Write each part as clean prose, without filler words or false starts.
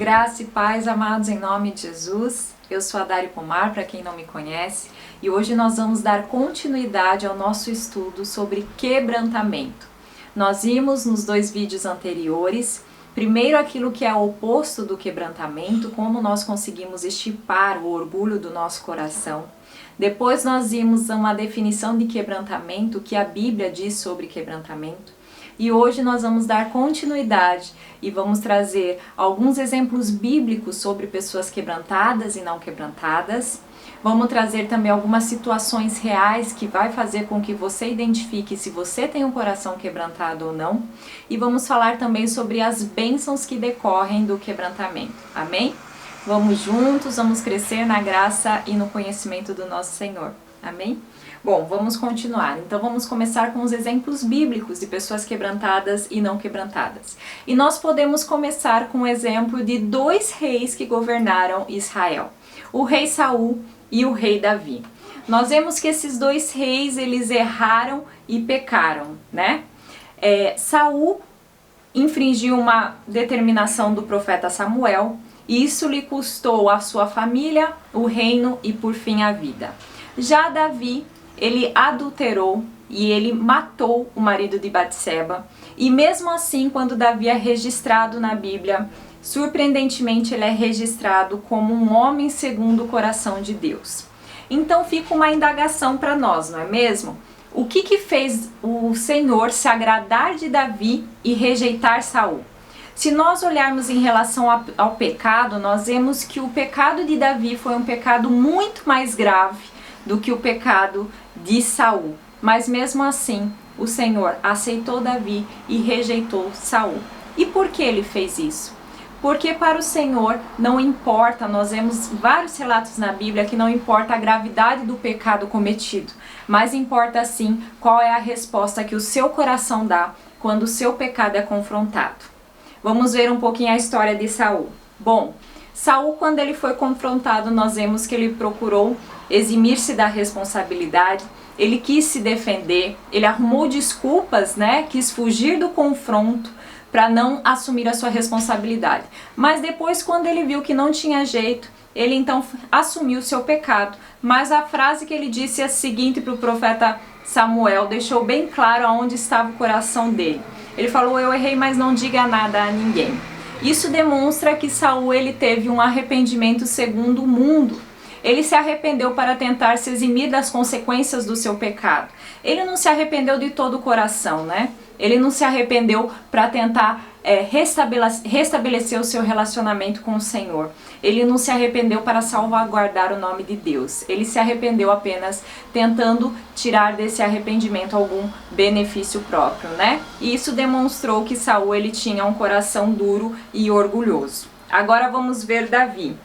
Graça e paz, amados, em nome de Jesus. Eu sou a Dari Pomar, para quem não me conhece, e hoje nós vamos dar continuidade ao nosso estudo sobre quebrantamento. Nós vimos nos dois vídeos anteriores, primeiro aquilo que é o oposto do quebrantamento, como nós conseguimos extirpar o orgulho do nosso coração. Depois nós vimos uma definição de quebrantamento, o que a Bíblia diz sobre quebrantamento. E hoje nós vamos dar continuidade e vamos trazer alguns exemplos bíblicos sobre pessoas quebrantadas e não quebrantadas. Vamos trazer também algumas situações reais que vai fazer com que você identifique se você tem um coração quebrantado ou não. E vamos falar também sobre as bênçãos que decorrem do quebrantamento. Amém? Vamos juntos, vamos crescer na graça e no conhecimento do nosso Senhor. Amém? Bom, vamos continuar. Então vamos começar com os exemplos bíblicos de pessoas quebrantadas e não quebrantadas. E nós podemos começar com o exemplo de dois reis que governaram Israel. O rei Saul e o rei Davi. Nós vemos que esses dois reis, eles erraram e pecaram, né? Saul infringiu uma determinação do profeta Samuel, e isso lhe custou a sua família, o reino e por fim a vida. Já Davi, ele adulterou e ele matou o marido de Batseba, e mesmo assim, quando Davi é registrado na Bíblia, surpreendentemente ele é registrado como um homem segundo o coração de Deus. Então fica uma indagação para nós, não é mesmo? O que fez o Senhor se agradar de Davi e rejeitar Saul? Se nós olharmos em relação ao pecado, nós vemos que o pecado de Davi foi um pecado muito mais grave do que o pecado de Saul. Mas mesmo assim, o Senhor aceitou Davi e rejeitou Saul. E por que ele fez isso? Porque para o Senhor não importa, nós vemos vários relatos na Bíblia que não importa a gravidade do pecado cometido, mas importa sim qual é a resposta que o seu coração dá quando o seu pecado é confrontado. Vamos ver um pouquinho a história de Saul. Bom, Saul, quando ele foi confrontado, nós vemos que ele procurou eximir-se da responsabilidade, ele quis se defender, ele arrumou desculpas, né? Quis fugir do confronto para não assumir a sua responsabilidade. Mas depois, quando ele viu que não tinha jeito, ele então assumiu o seu pecado. Mas a frase que ele disse é a seguinte para o profeta Samuel, deixou bem claro aonde estava o coração dele. Ele falou: eu errei, mas não diga nada a ninguém. Isso demonstra que Saul ele teve um arrependimento segundo o mundo. Ele se arrependeu para tentar se eximir das consequências do seu pecado. Ele não se arrependeu de todo o coração, né? Ele não se arrependeu para tentar restabelecer o seu relacionamento com o Senhor. Ele não se arrependeu para salvaguardar o nome de Deus. Ele se arrependeu apenas tentando tirar desse arrependimento algum benefício próprio, né? E isso demonstrou que Saul ele tinha um coração duro e orgulhoso. Agora vamos ver Davi.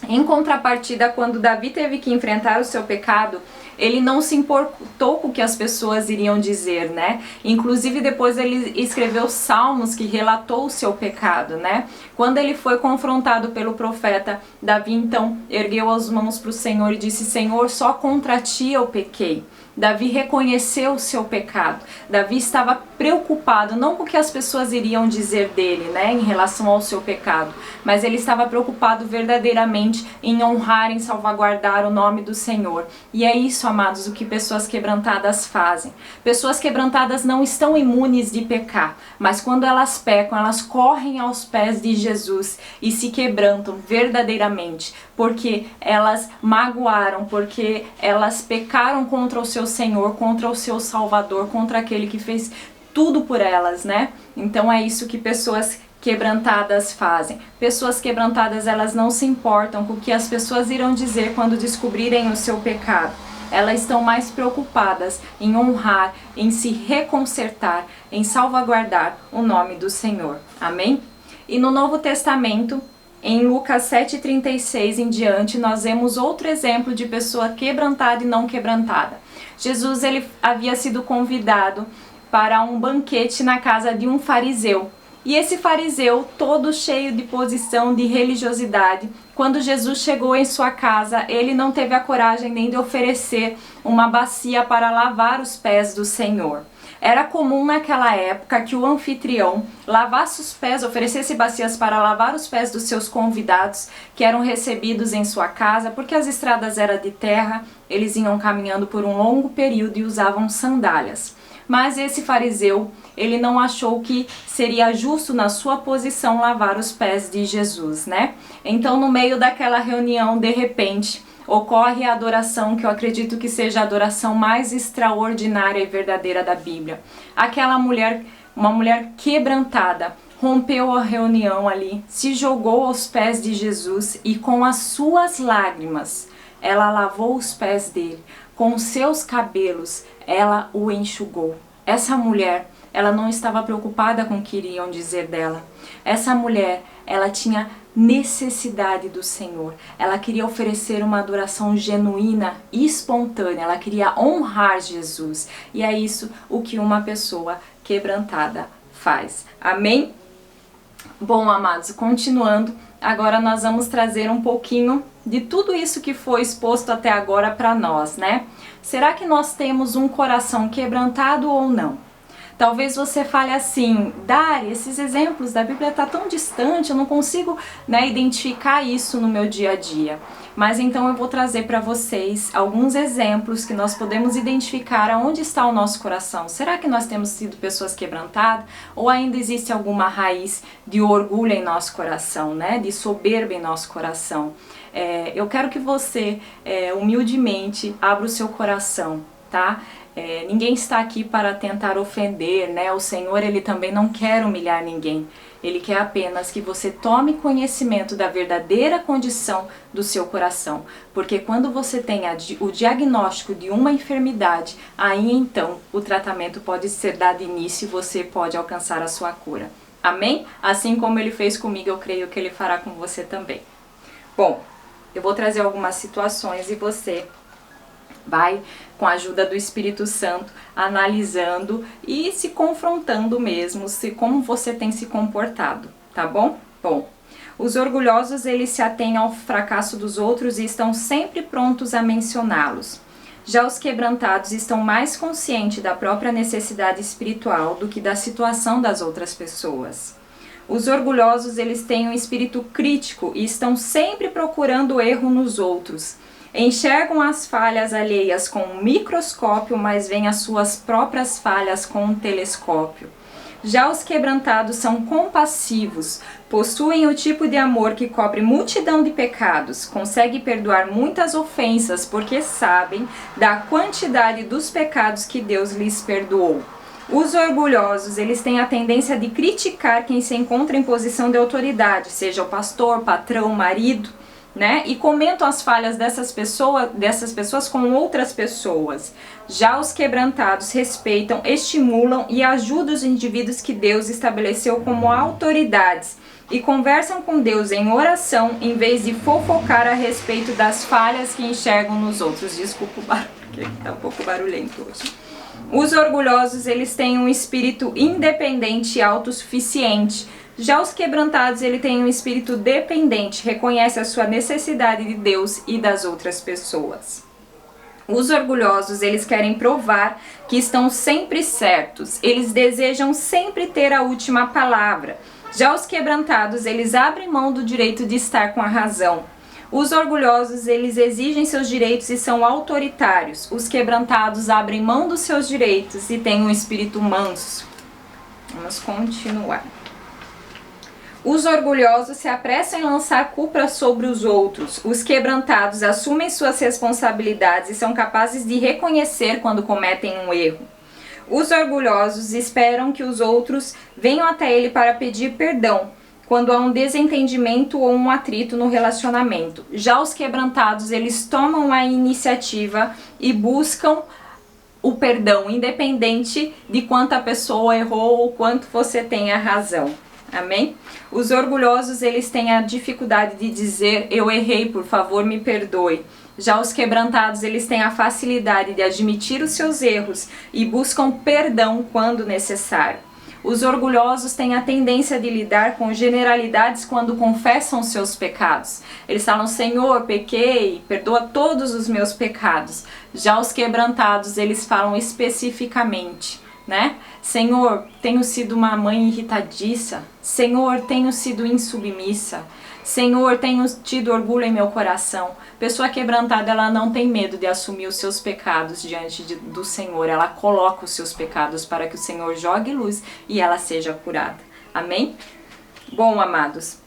Em contrapartida, quando Davi teve que enfrentar o seu pecado, ele não se importou com o que as pessoas iriam dizer, né? Inclusive depois ele escreveu salmos que relatou o seu pecado, né? Quando ele foi confrontado pelo profeta, Davi então ergueu as mãos para o Senhor e disse: Senhor, só contra ti eu pequei. Davi reconheceu o seu pecado. Davi estava preocupado não com o que as pessoas iriam dizer dele, né, em relação ao seu pecado, mas ele estava preocupado verdadeiramente em honrar, em salvaguardar o nome do Senhor. E é isso, amados, o que pessoas quebrantadas fazem. Pessoas quebrantadas não estão imunes de pecar, mas quando elas pecam, elas correm aos pés de Jesus e se quebrantam verdadeiramente, porque elas magoaram, porque elas pecaram contra o seu Senhor, contra o seu Salvador, contra aquele que fez tudo por elas, né? Então é isso que pessoas quebrantadas fazem. Pessoas quebrantadas, elas não se importam com o que as pessoas irão dizer quando descobrirem o seu pecado. Elas estão mais preocupadas em honrar, em se reconsertar, em salvaguardar o nome do Senhor. Amém? E no Novo Testamento, em Lucas 7,36 em diante, nós vemos outro exemplo de pessoa quebrantada e não quebrantada. Jesus ele havia sido convidado para um banquete na casa de um fariseu. E esse fariseu, todo cheio de posição de religiosidade, quando Jesus chegou em sua casa, ele não teve a coragem nem de oferecer uma bacia para lavar os pés do Senhor. Era comum naquela época que o anfitrião lavasse os pés, oferecesse bacias para lavar os pés dos seus convidados que eram recebidos em sua casa, porque as estradas eram de terra, eles iam caminhando por um longo período e usavam sandálias. Mas esse fariseu, ele não achou que seria justo na sua posição lavar os pés de Jesus, né? Então, no meio daquela reunião, de repente, ocorre a adoração, que eu acredito que seja a adoração mais extraordinária e verdadeira da Bíblia. Aquela mulher, uma mulher quebrantada, rompeu a reunião ali, se jogou aos pés de Jesus e com as suas lágrimas, ela lavou os pés dele. Com seus cabelos, ela o enxugou. Essa mulher, ela não estava preocupada com o que iriam dizer dela. Essa mulher, ela tinha necessidade do Senhor. Ela queria oferecer uma adoração genuína e espontânea. Ela queria honrar Jesus. E é isso o que uma pessoa quebrantada faz. Amém? Bom, amados, continuando, agora nós vamos trazer um pouquinho de tudo isso que foi exposto até agora para nós, né? Será que nós temos um coração quebrantado ou não? Talvez você fale assim, Dari, esses exemplos da Bíblia estão tão distante, eu não consigo, né, identificar isso no meu dia a dia. Mas então eu vou trazer para vocês alguns exemplos que nós podemos identificar aonde está o nosso coração. Será que nós temos sido pessoas quebrantadas ou ainda existe alguma raiz de orgulho em nosso coração, né, de soberba em nosso coração? Eu quero que você, humildemente, abra o seu coração, tá? Ninguém está aqui para tentar ofender, né? O Senhor, Ele também não quer humilhar ninguém. Ele quer apenas que você tome conhecimento da verdadeira condição do seu coração. Porque quando você tem o diagnóstico de uma enfermidade, aí então o tratamento pode ser dado início e você pode alcançar a sua cura. Amém? Assim como Ele fez comigo, eu creio que Ele fará com você também. Bom, eu vou trazer algumas situações e você vai, com a ajuda do Espírito Santo, analisando e se confrontando mesmo, como você tem se comportado, tá bom? Bom, os orgulhosos, eles se atêm ao fracasso dos outros e estão sempre prontos a mencioná-los. Já os quebrantados estão mais conscientes da própria necessidade espiritual do que da situação das outras pessoas. Os orgulhosos, eles têm um espírito crítico e estão sempre procurando o erro nos outros. Enxergam as falhas alheias com um microscópio, mas veem as suas próprias falhas com um telescópio. Já os quebrantados são compassivos, possuem o tipo de amor que cobre multidão de pecados, conseguem perdoar muitas ofensas porque sabem da quantidade dos pecados que Deus lhes perdoou. Os orgulhosos, eles têm a tendência de criticar quem se encontra em posição de autoridade, seja o pastor, patrão, marido, né? E comentam as falhas dessas pessoas com outras pessoas. Já os quebrantados respeitam, estimulam e ajudam os indivíduos que Deus estabeleceu como autoridades e conversam com Deus em oração em vez de fofocar a respeito das falhas que enxergam nos outros. Desculpa o barulho, porque está um pouco barulhento hoje. Os orgulhosos, eles têm um espírito independente e autossuficiente. Já os quebrantados, ele tem um espírito dependente, reconhece a sua necessidade de Deus e das outras pessoas. Os orgulhosos, eles querem provar que estão sempre certos, eles desejam sempre ter a última palavra. Já os quebrantados, eles abrem mão do direito de estar com a razão. Os orgulhosos, eles exigem seus direitos e são autoritários. Os quebrantados abrem mão dos seus direitos e têm um espírito manso. Vamos continuar. Os orgulhosos se apressam em lançar culpa sobre os outros. Os quebrantados assumem suas responsabilidades e são capazes de reconhecer quando cometem um erro. Os orgulhosos esperam que os outros venham até ele para pedir perdão quando há um desentendimento ou um atrito no relacionamento. Já os quebrantados, eles tomam a iniciativa e buscam o perdão, independente de quanto a pessoa errou ou quanto você tem a razão. Amém? Os orgulhosos, eles têm a dificuldade de dizer, eu errei, por favor, me perdoe. Já os quebrantados, eles têm a facilidade de admitir os seus erros e buscam perdão quando necessário. Os orgulhosos têm a tendência de lidar com generalidades quando confessam seus pecados. Eles falam, Senhor, pequei, perdoa todos os meus pecados. Já os quebrantados, eles falam especificamente, né? Senhor, tenho sido uma mãe irritadiça. Senhor, tenho sido insubmissa. Senhor, tenho tido orgulho em meu coração. Pessoa quebrantada, ela não tem medo de assumir os seus pecados diante do Senhor. Ela coloca os seus pecados para que o Senhor jogue luz e ela seja curada. Amém? Bom, amados,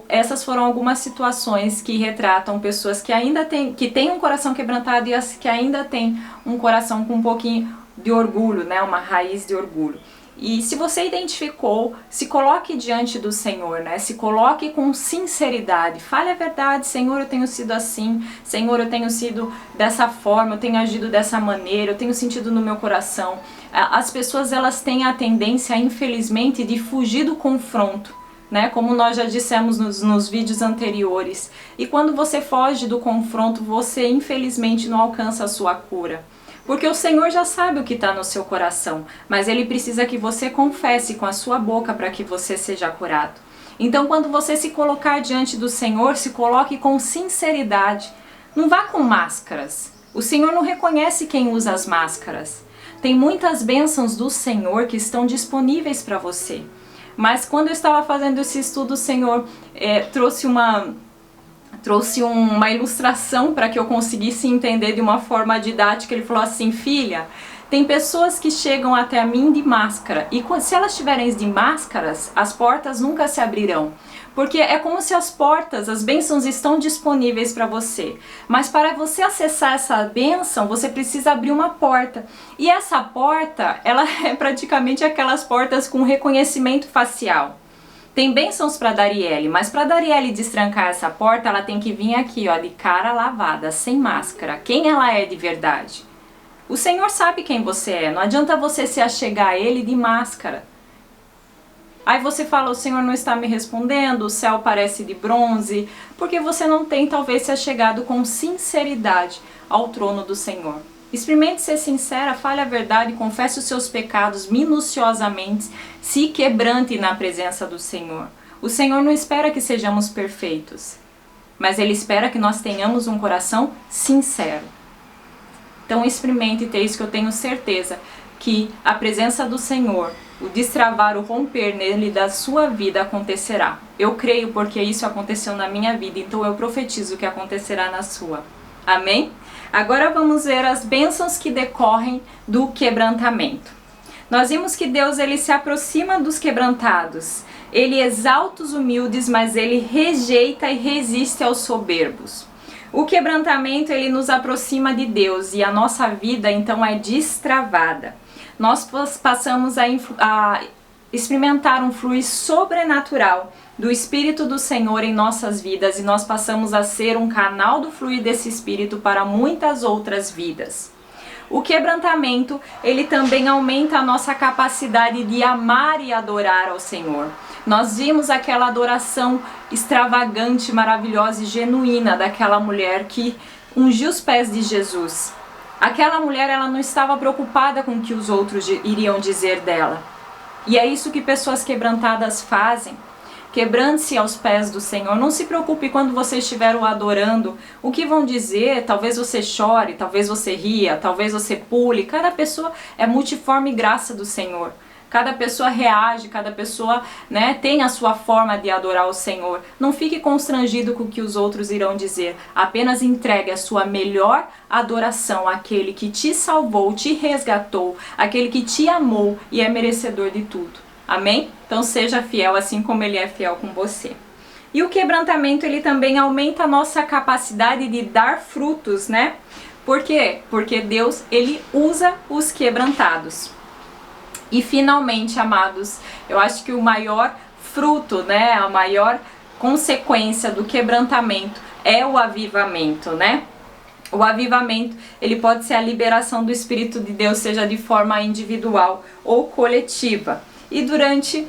essas foram algumas situações que retratam pessoas que ainda têm um coração quebrantado e as que ainda têm um coração com um pouquinho de orgulho, né? Uma raiz de orgulho. E se você identificou, se coloque diante do Senhor, né? Se coloque com sinceridade. Fale a verdade, Senhor, eu tenho sido assim. Senhor, eu tenho sido dessa forma, eu tenho agido dessa maneira, eu tenho sentido no meu coração. As pessoas, elas têm a tendência, infelizmente, de fugir do confronto, né? Como nós já dissemos nos vídeos anteriores. E quando você foge do confronto, você, infelizmente, não alcança a sua cura. Porque o Senhor já sabe o que está no seu coração, mas Ele precisa que você confesse com a sua boca para que você seja curado. Então, quando você se colocar diante do Senhor, se coloque com sinceridade. Não vá com máscaras. O Senhor não reconhece quem usa as máscaras. Tem muitas bênçãos do Senhor que estão disponíveis para você. Mas quando eu estava fazendo esse estudo, o Senhor trouxe uma ilustração para que eu conseguisse entender de uma forma didática. Ele falou assim: filha, tem pessoas que chegam até a mim de máscara, e se elas estiverem de máscaras, as portas nunca se abrirão. Porque é como se as portas, as bênçãos estão disponíveis para você. Mas para você acessar essa bênção, você precisa abrir uma porta. E essa porta, ela é praticamente aquelas portas com reconhecimento facial. Tem bênçãos para Darielle, mas para Darielle destrancar essa porta, ela tem que vir aqui, ó, de cara lavada, sem máscara. Quem ela é de verdade? O Senhor sabe quem você é. Não adianta você se achegar a Ele de máscara. Aí você fala: o Senhor não está me respondendo, o céu parece de bronze, porque você não tem talvez se achegado com sinceridade ao trono do Senhor. Experimente ser sincera, fale a verdade, confesse os seus pecados minuciosamente, se quebrante na presença do Senhor. O Senhor não espera que sejamos perfeitos, mas Ele espera que nós tenhamos um coração sincero. Então experimente ter isso, que eu tenho certeza que a presença do Senhor, o destravar, o romper nele da sua vida acontecerá. Eu creio porque isso aconteceu na minha vida, então eu profetizo que acontecerá na sua. Amém? Agora vamos ver as bênçãos que decorrem do quebrantamento. Nós vimos que Deus, ele se aproxima dos quebrantados. Ele exalta os humildes, mas ele rejeita e resiste aos soberbos. O quebrantamento, ele nos aproxima de Deus e a nossa vida então é destravada. Nós passamos a experimentar um fluir sobrenatural do Espírito do Senhor em nossas vidas, e nós passamos a ser um canal do fluir desse Espírito para muitas outras vidas. O quebrantamento, ele também aumenta a nossa capacidade de amar e adorar ao Senhor. Nós vimos aquela adoração extravagante, maravilhosa e genuína daquela mulher que ungiu os pés de Jesus. Aquela mulher, ela não estava preocupada com o que os outros iriam dizer dela. E é isso que pessoas quebrantadas fazem. Quebrante-se aos pés do Senhor. Não se preocupe quando você estiver o adorando. O que vão dizer? Talvez você chore, talvez você ria, talvez você pule. Cada pessoa é multiforme graça do Senhor. Cada pessoa reage, cada pessoa, né, tem a sua forma de adorar o Senhor. Não fique constrangido com o que os outros irão dizer. Apenas entregue a sua melhor adoração àquele que te salvou, te resgatou, aquele que te amou e é merecedor de tudo. Amém? Então seja fiel assim como Ele é fiel com você. E o quebrantamento, ele também aumenta a nossa capacidade de dar frutos, né? Por quê? Porque Deus, ele usa os quebrantados. E finalmente, amados, eu acho que o maior fruto, né, a maior consequência do quebrantamento é o avivamento, né? O avivamento, ele pode ser a liberação do Espírito de Deus, seja de forma individual ou coletiva. E durante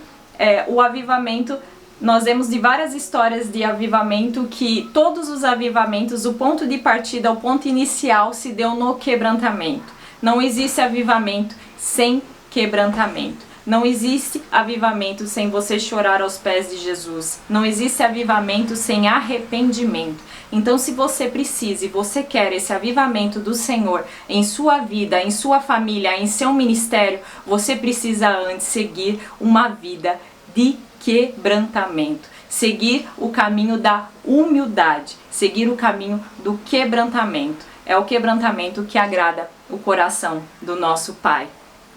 o avivamento, nós vemos de várias histórias de avivamento que todos os avivamentos, o ponto de partida, o ponto inicial se deu no quebrantamento. Não existe avivamento sem quebrantamento. Não existe avivamento sem você chorar aos pés de Jesus. Não existe avivamento sem arrependimento. Então, se você precisa e você quer esse avivamento do Senhor em sua vida, em sua família, em seu ministério, você precisa antes seguir uma vida de quebrantamento. Seguir o caminho da humildade. Seguir o caminho do quebrantamento. É o quebrantamento que agrada o coração do nosso Pai,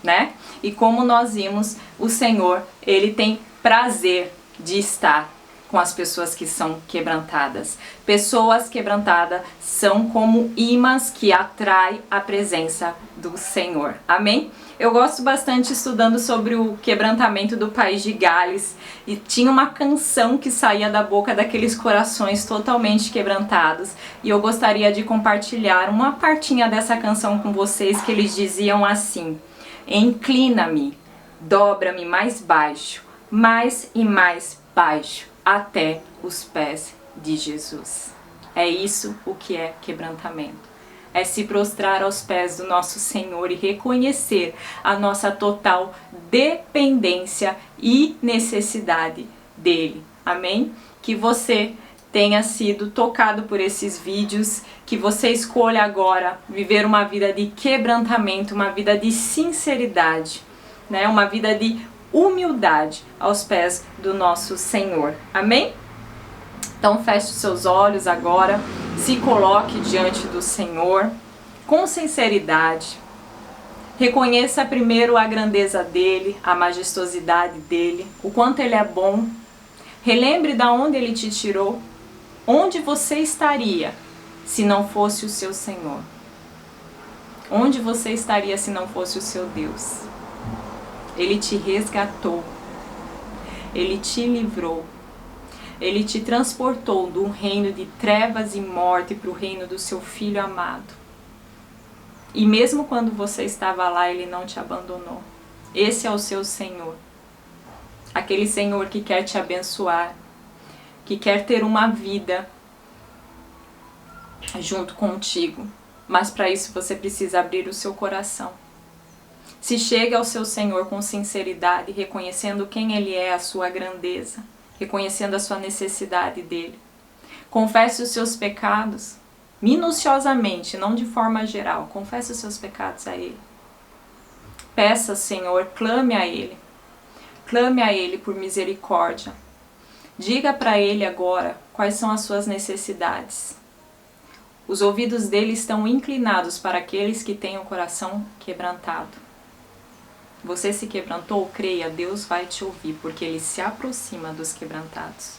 né? E como nós vimos, o Senhor, Ele tem prazer de estar com as pessoas que são quebrantadas. Pessoas quebrantadas são como imãs que atraem a presença do Senhor. Amém? Eu gosto bastante estudando sobre o quebrantamento do país de Gales, e tinha uma canção que saía da boca daqueles corações totalmente quebrantados, e eu gostaria de compartilhar uma partinha dessa canção com vocês, que eles diziam assim: inclina-me, dobra-me mais baixo, mais e mais baixo, até os pés de Jesus. É isso o que é quebrantamento. É se prostrar aos pés do nosso Senhor e reconhecer a nossa total dependência e necessidade dele. Amém? Que você tenha sido tocado por esses vídeos, que você escolha agora viver uma vida de quebrantamento, uma vida de sinceridade, né? Uma vida de humildade aos pés do nosso Senhor. Amém? Então feche os seus olhos agora, se coloque diante do Senhor com sinceridade. Reconheça primeiro a grandeza dele, a majestosidade dele, o quanto ele é bom. Relembre de onde ele te tirou, onde você estaria se não fosse o seu Senhor. Onde você estaria se não fosse o seu Deus? Ele te resgatou, ele te livrou. Ele te transportou de um reino de trevas e morte para o reino do seu Filho amado. E mesmo quando você estava lá, Ele não te abandonou. Esse é o seu Senhor. Aquele Senhor que quer te abençoar, que quer ter uma vida junto contigo. Mas para isso você precisa abrir o seu coração. Se chegue ao seu Senhor com sinceridade, reconhecendo quem Ele é, a sua grandeza, reconhecendo a sua necessidade dele. Confesse os seus pecados, minuciosamente, não de forma geral. Confesse os seus pecados a ele. Peça, Senhor, clame a ele. Clame a ele por misericórdia. Diga para ele agora quais são as suas necessidades. Os ouvidos dele estão inclinados para aqueles que têm o coração quebrantado. Você se quebrantou? Creia, Deus vai te ouvir, porque Ele se aproxima dos quebrantados.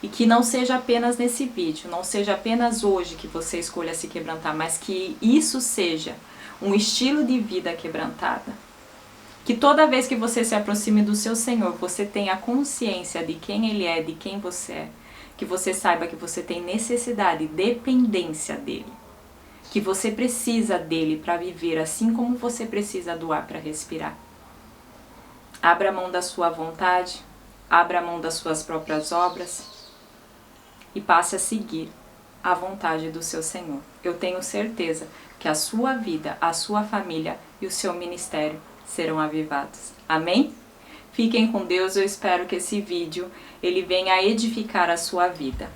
E que não seja apenas nesse vídeo, não seja apenas hoje que você escolha se quebrantar, mas que isso seja um estilo de vida quebrantada. Que toda vez que você se aproxime do seu Senhor, você tenha consciência de quem Ele é, de quem você é. Que você saiba que você tem necessidade, dependência dEle. Que você precisa dEle para viver, assim como você precisa do ar para respirar. Abra mão da sua vontade, abra mão das suas próprias obras e passe a seguir a vontade do seu Senhor. Eu tenho certeza que a sua vida, a sua família e o seu ministério serão avivados. Amém? Fiquem com Deus, eu espero que esse vídeo ele venha a edificar a sua vida.